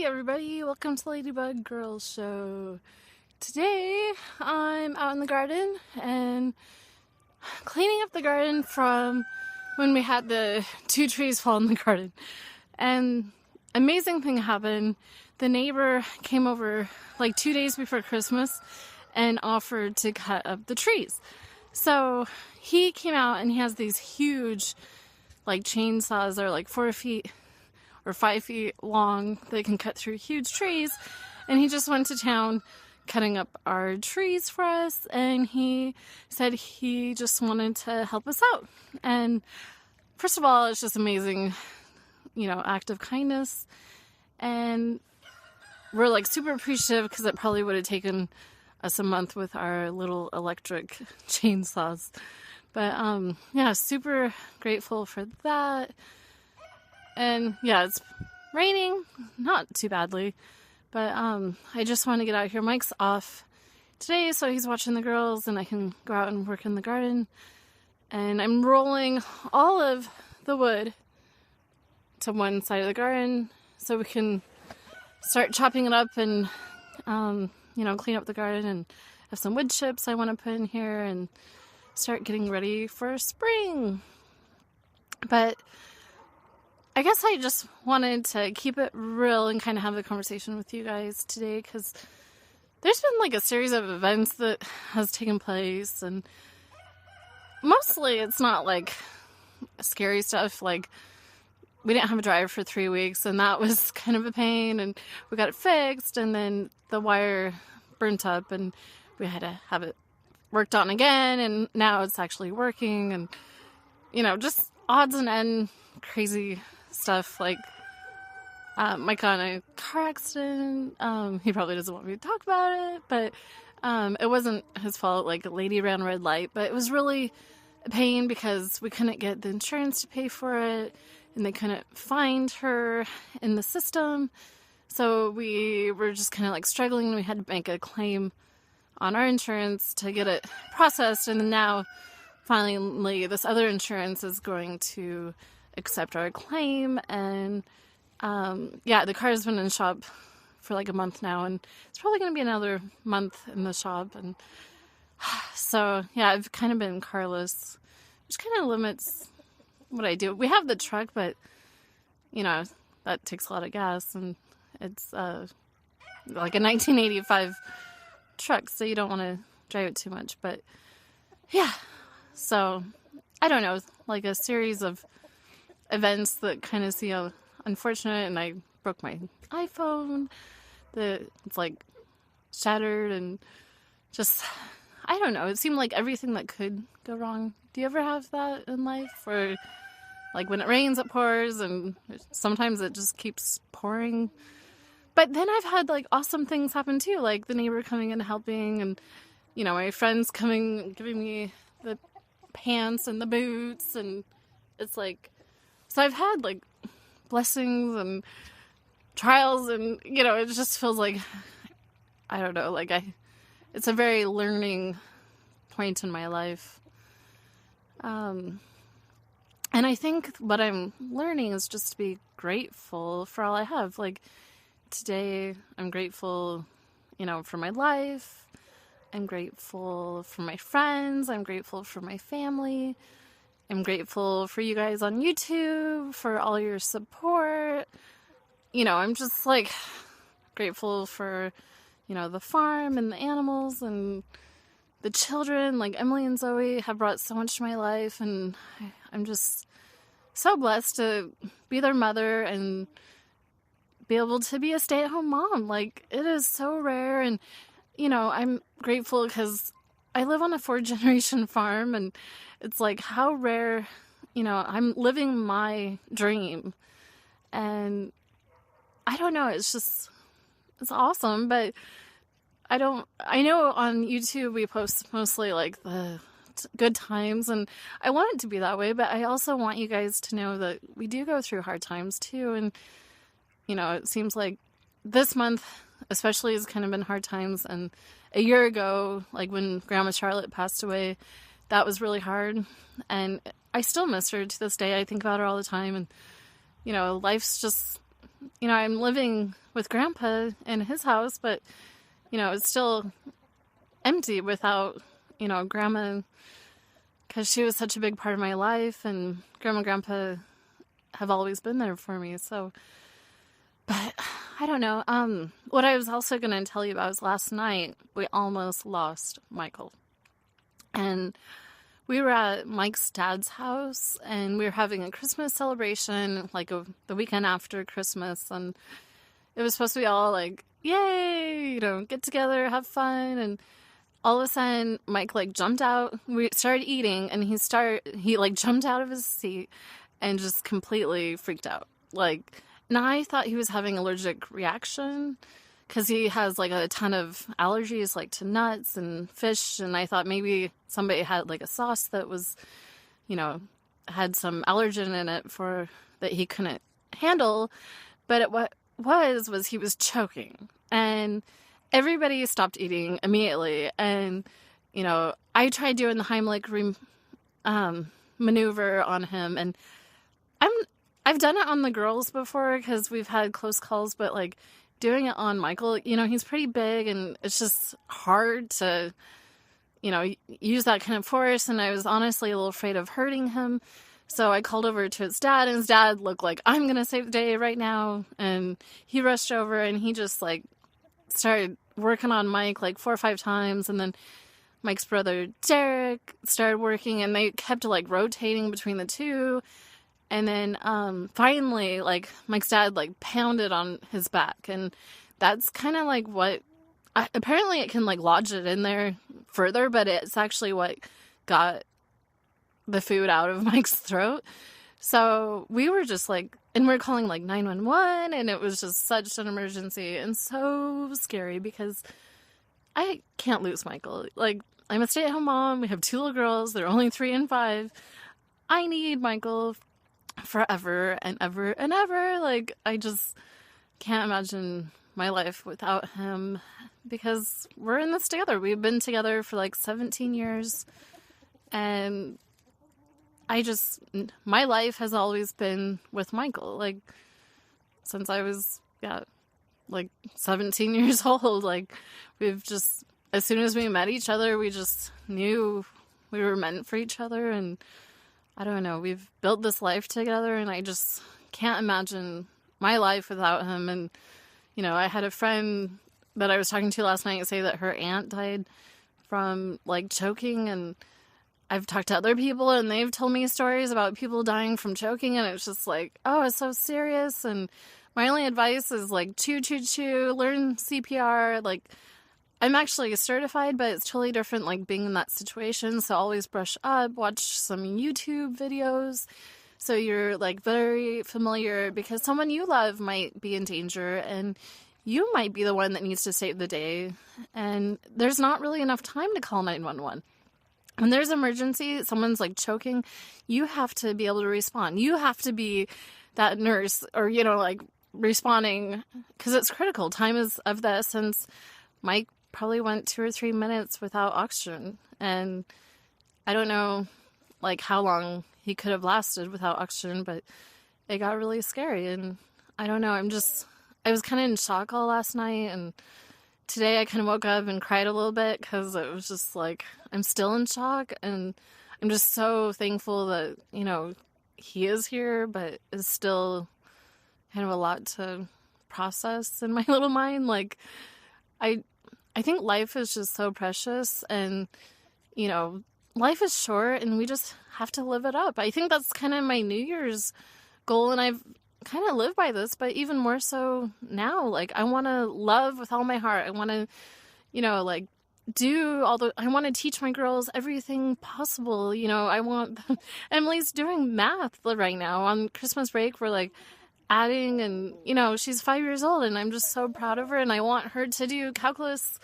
everybody, welcome to Ladybug Girls Show. Today I'm out in the garden and cleaning up the garden from when we had the 2 trees fall in the garden. And amazing thing happened. The neighbor came over like 2 days before Christmas and offered to cut up the trees. So he came out and he has these huge like chainsaws that are like 4 feet or 5 feet long. They can cut through huge trees. And he just went to town cutting up our trees for us. And he said he just wanted to help us out. And first of all, it's just amazing, act of kindness. And we're like super appreciative because it probably would have taken us a month with our little electric chainsaws. But yeah, super grateful for that. And yeah, it's raining, not too badly, but I just want to get out here. Mike's off today, so he's watching the girls, and I can go out and work in the garden. And I'm rolling all of the wood to one side of the garden so we can start chopping it up and, clean up the garden, and have some wood chips I want to put in here and start getting ready for spring. But I guess I just wanted to keep it real and kind of have the conversation with you guys today, because there's been like a series of events that has taken place, and mostly it's not like scary stuff. Like, we didn't have a dryer for 3 weeks, and that was kind of a pain, and we got it fixed, and then the wire burnt up and we had to have it worked on again, and now it's actually working. And just odds and end crazy stuff. Like, Mike got in a car accident. He probably doesn't want me to talk about it, but it wasn't his fault. Like, a lady ran a red light, but it was really a pain because we couldn't get the insurance to pay for it, and they couldn't find her in the system. So we were just kind of like struggling. We had to make a claim on our insurance to get it processed, and then now finally this other insurance is going to accept our claim. And the car has been in the shop for like a month now, and it's probably going to be another month in the shop. And so yeah, I've kind of been carless, which kind of limits what I do. We have the truck, but that takes a lot of gas, and it's like a 1985 truck, so you don't want to drive it too much. But yeah, so I don't know, like a series of events that kind of seem unfortunate. And I broke my iPhone, it's like shattered, and just, I don't know, it seemed like everything that could go wrong. Do you ever have that in life, or like when it rains it pours, and sometimes it just keeps pouring? But then I've had like awesome things happen too, like the neighbor coming and helping, and my friends coming, giving me the pants and the boots, and it's like, so I've had like blessings and trials, and it just feels like, I don't know, like it's a very learning point in my life. And I think what I'm learning is just to be grateful for all I have. Like, today I'm grateful, for my life. I'm grateful for my friends. I'm grateful for my family. I'm grateful for you guys on YouTube, for all your support. I'm just like grateful for, the farm and the animals and the children. Like, Emily and Zoe have brought so much to my life, and I'm just so blessed to be their mother and be able to be a stay-at-home mom. Like, it is so rare. And I'm grateful because I live on a 4-generation farm, and it's like, how rare, I'm living my dream. And I don't know, it's awesome. But I know on YouTube we post mostly like the good times, and I want it to be that way, but I also want you guys to know that we do go through hard times too. And it seems like this month especially has kind of been hard times, and a year ago, like when Grandma Charlotte passed away, that was really hard, and I still miss her to this day. I think about her all the time, and life's just I'm living with Grandpa in his house, but, it's still empty without, Grandma, because she was such a big part of my life, and Grandma and Grandpa have always been there for me. So, but I don't know. What I was also going to tell you about is last night we almost lost Michael. And we were at Mike's dad's house, and we were having a Christmas celebration, like the weekend after Christmas, and it was supposed to be all like, yay, get together, have fun, and all of a sudden, Mike, jumped out. We started eating, and he jumped out of his seat and just completely freaked out. And I thought he was having allergic reaction, because he has, a ton of allergies, to nuts and fish, and I thought maybe somebody had, a sauce that was, had some allergen in it that he couldn't handle, but what was he was choking, and everybody stopped eating immediately, and, I tried doing the Heimlich maneuver on him, and I've done it on the girls before, because we've had close calls, but, doing it on Michael, he's pretty big, and it's just hard to, use that kind of force, and I was honestly a little afraid of hurting him, so I called over to his dad, and his dad looked like, I'm going to save the day right now, and he rushed over, and he just, started working on Mike, 4 or 5 times, and then Mike's brother, Derek, started working, and they kept, rotating between the two. And then, finally, Mike's dad, pounded on his back, and that's kind of, apparently it can, lodge it in there further, but it's actually what got the food out of Mike's throat. So we were just, and we're calling, 911, and it was just such an emergency, and so scary, because I can't lose Michael. I'm a stay-at-home mom, we have 2 little girls, they're only 3 and 5. I need Michael forever and ever and ever. I just can't imagine my life without him, because we're in this together. We've been together for 17 years, and my life has always been with Michael, since I was 17 years old. We've just, as soon as we met each other, we just knew we were meant for each other, and I don't know, we've built this life together, and I just can't imagine my life without him. And, I had a friend that I was talking to last night say that her aunt died from, choking, and I've talked to other people, and they've told me stories about people dying from choking, and it's just oh, it's so serious, and my only advice is, chew, chew, chew, learn CPR, I'm actually certified, but it's totally different, being in that situation, so always brush up, watch some YouTube videos, so you're, very familiar, because someone you love might be in danger, and you might be the one that needs to save the day, and there's not really enough time to call 911. When there's an emergency, someone's, choking, you have to be able to respond. You have to be that nurse, or, responding, because it's critical. Time is of the essence. Mike probably went 2 or 3 minutes without oxygen, and I don't know how long he could have lasted without oxygen, but it got really scary, and I don't know, I was kind of in shock all last night, and today I kind of woke up and cried a little bit, because it was just I'm still in shock, and I'm just so thankful that he is here, but it's still kind of a lot to process in my little mind. I think life is just so precious, and, life is short, and we just have to live it up. I think that's kind of my New Year's goal, and I've kind of lived by this, but even more so now. I want to love with all my heart. I want to, I want to teach my girls everything possible. I want, Emily's doing math right now. On Christmas break, we're, adding, and she's 5 years old, and I'm just so proud of her, and I want her to do calculus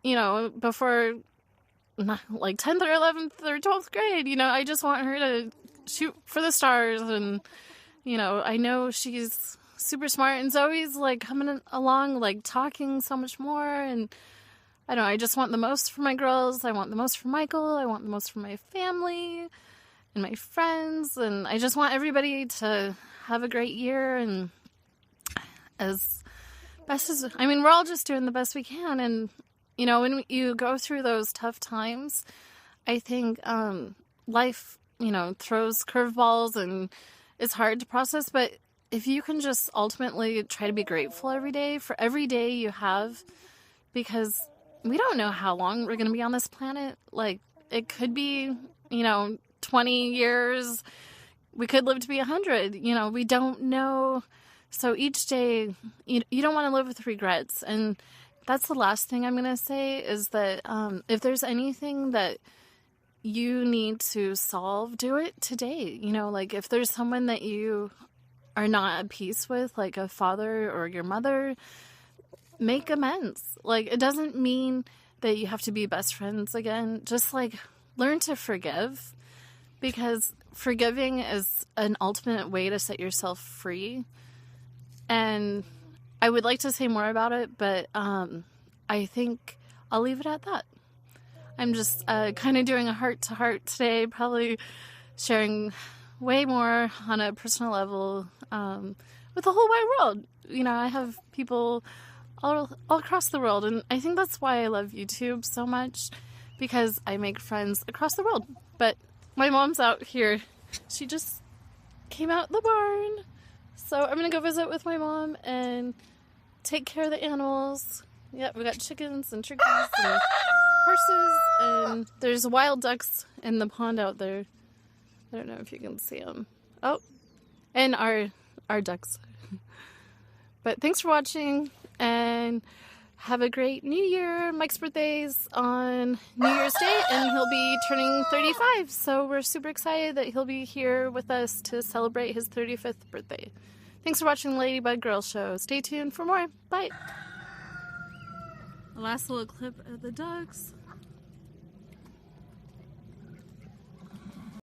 before 10th or 11th or 12th grade. I just want her to shoot for the stars, and I know she's super smart, and Zoe's coming along, talking so much more, and I don't know, I just want the most for my girls. I want the most for Michael. I want the most for my family and my friends, and I just want everybody to have a great year, and as best as, I mean, we're all just doing the best we can. And, you know, when you go through those tough times, I think life, you know, throws curveballs and it's hard to process. But if you can just ultimately try to be grateful every day for every day you have, because we don't know how long we're going to be on this planet. Like, it could be, you know, 20 years. We could live to be 100. You know, we don't know. So each day, you don't want to live with regrets. And that's the last thing I'm going to say is that if there's anything that you need to solve, do it today. You know, like if there's someone that you are not at peace with, like a father or your mother, make amends. Like, it doesn't mean that you have to be best friends again. Just like learn to forgive, because forgiving is an ultimate way to set yourself free. And I would like to say more about it, but I think I'll leave it at that. I'm just kind of doing a heart-to-heart today, probably sharing way more on a personal level with the whole wide world. You know, I have people all across the world, and I think that's why I love YouTube so much, because I make friends across the world. But my mom's out here. She just came out the barn. So I'm going to go visit with my mom and take care of the animals. Yeah, we got chickens and turkeys and horses, and there's wild ducks in the pond out there. I don't know if you can see them. Oh, and our ducks. But thanks for watching, and have a great New Year. Mike's birthday's on New Year's Day, and he'll be turning 35. So we're super excited that he'll be here with us to celebrate his 35th birthday. Thanks for watching the Ladybug Girl Show. Stay tuned for more. Bye. The last little clip of the ducks.